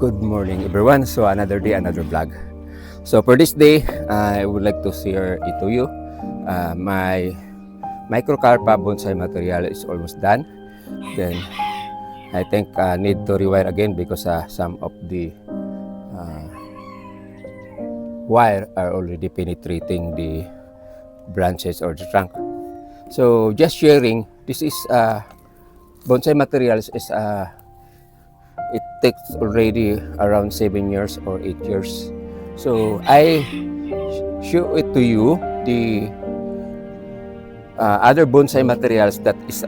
Good morning everyone. So another day, another vlog. So for this day, I would like to share it to you. My microcarpa bonsai material is almost done. Then I think I need to rewire again because some of the wire are already penetrating the branches or the trunk. So just sharing, this is bonsai materials is it takes already around 7 years or 8 years. So I show it to you the other bonsai materials that is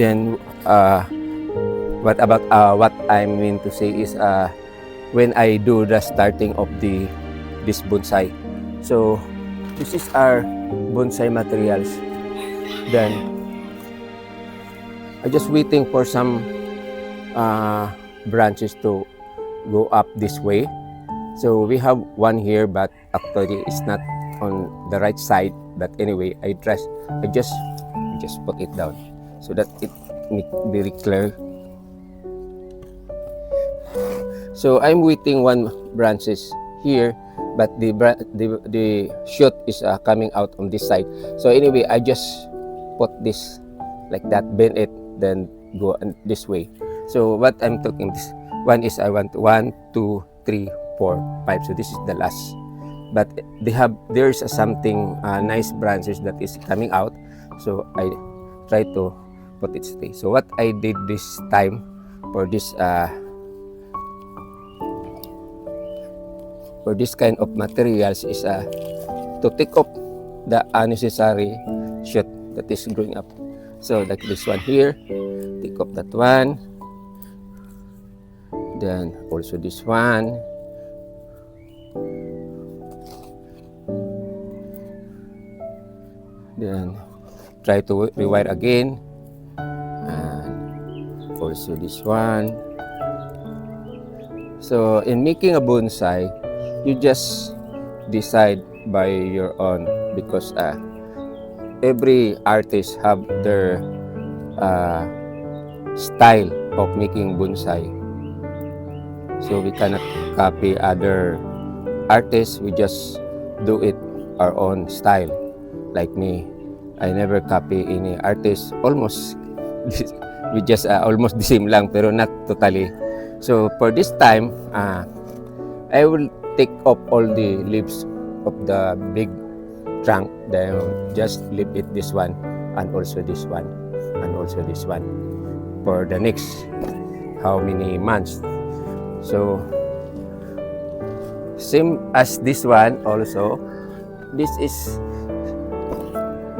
then what about what I mean to say is when I do the starting of this bonsai. So this is our bonsai materials. Then I just waiting for some branches to go up this way. So we have one here, but actually it's not on the right side. But anyway, I just put it down so that it make very clear. So I'm waiting one branches here, but the shoot is coming out on this side. So anyway, I just put this like that, bend it, then go this way. So what I'm talking this one is I want 1, 2, 3, 4, 5. So this is the last. But there's something nice branches that is coming out. So I try to put it straight. So what I did this time for this kind of materials is to take off the unnecessary shoot that is growing up. So like this one here, take off that one. Then also this one. Then try to rewire again. And also this one. So in making a bonsai, you just decide by your own because every artist have their style of making bonsai. So we cannot copy other artists. We just do it our own style. Like me, I never copy any artist. Almost we just almost the same lang, pero not totally. So for this time, I will take off all the leaves of the big trunk. Then just leave it this one, and also this one, and also this one for the next how many months. So same as this one also. This is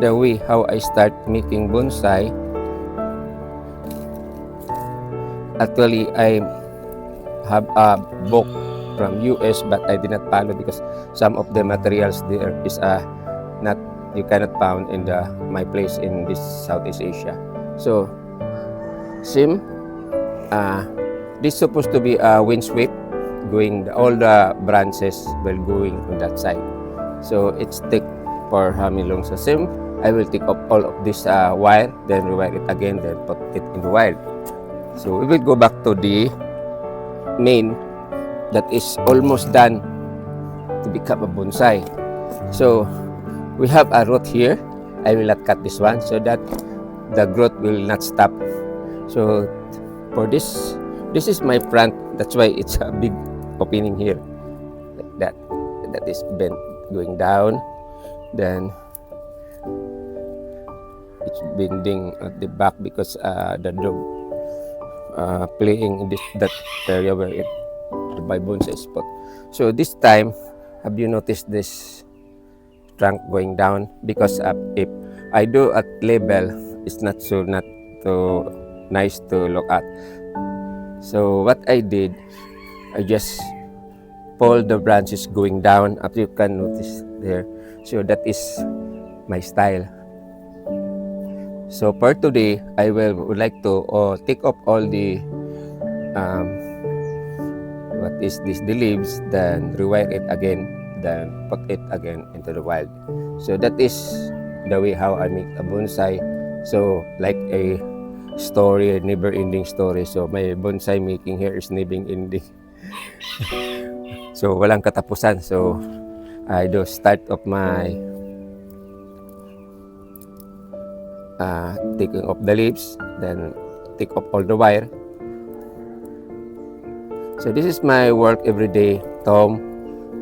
the way how I start making bonsai. Actually, I have a book from US, but I did not follow because some of the materials there is not you cannot found in my place in this Southeast Asia. So same. This supposed to be a wind sweep, going all the branches will going on that side. So it's take for how many long? So same. I will take up all of this wire, then rewire it again, then put it in the wire. So we will go back to the main that is almost done to become a bonsai. So we have a root here. I will not cut this one so that the growth will not stop. So for this is my front. That's why it's a big opening here, like that. That is bent going down. Then it's bending at the back because the dog playing in that area where the bonsai spot. So this time, have you noticed this trunk going down? Because if I do at level, it's not so nice to look at. So what I did, I just pull the branches going down, as you can notice there. So that is my style. So for today, I would like to take off all the what is this, the leaves, then rewire it again, then put it again into the wild. So that is the way how I make a bonsai. So like a story, never-ending story. So my bonsai making here is never-ending. So walang katapusan. So I do start of my taking off the leaves, then take off all the wire. So this is my work every day, Tom.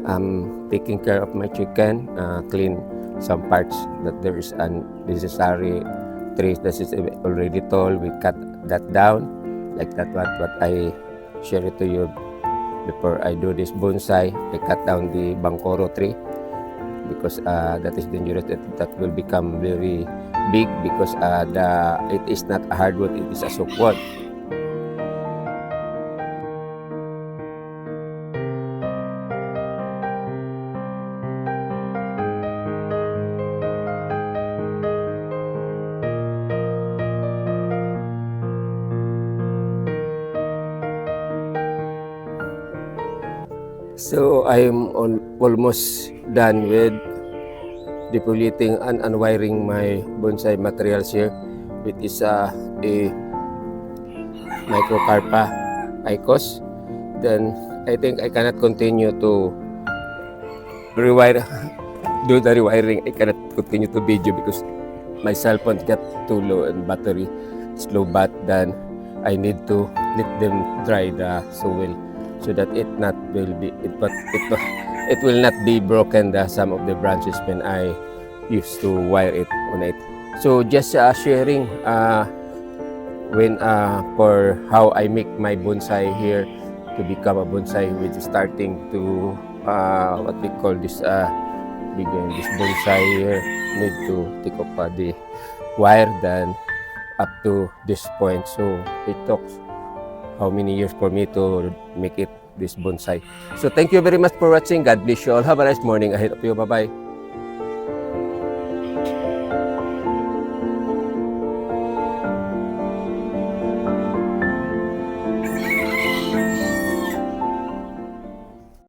I'm taking care of my chicken, clean some parts that there is unnecessary trees that is already tall. We cut that down like that. What I share it to you before I do this bonsai. I cut down the bangkoro tree because that is dangerous. That will become very big because it is not a hardwood, it is a softwood. So I'm almost done with defoliating and unwiring my bonsai materials here, which is a microcarpa icos. Then I think I cannot continue to rewire, do the rewiring. I cannot continue to video because my cell phone got too low and battery slow, but then I need to let them dry the soil so that it will not be broken, some of the branches when I used to wire it on it. So just sharing when for how I make my bonsai here to become a bonsai, which is starting to what we call this begin this bonsai here. Need to take off the wire, then up to this point. So it took how many years for me to make it this bonsai. So thank you very much for watching. God bless you all. Have a nice morning ahead of you. Bye bye.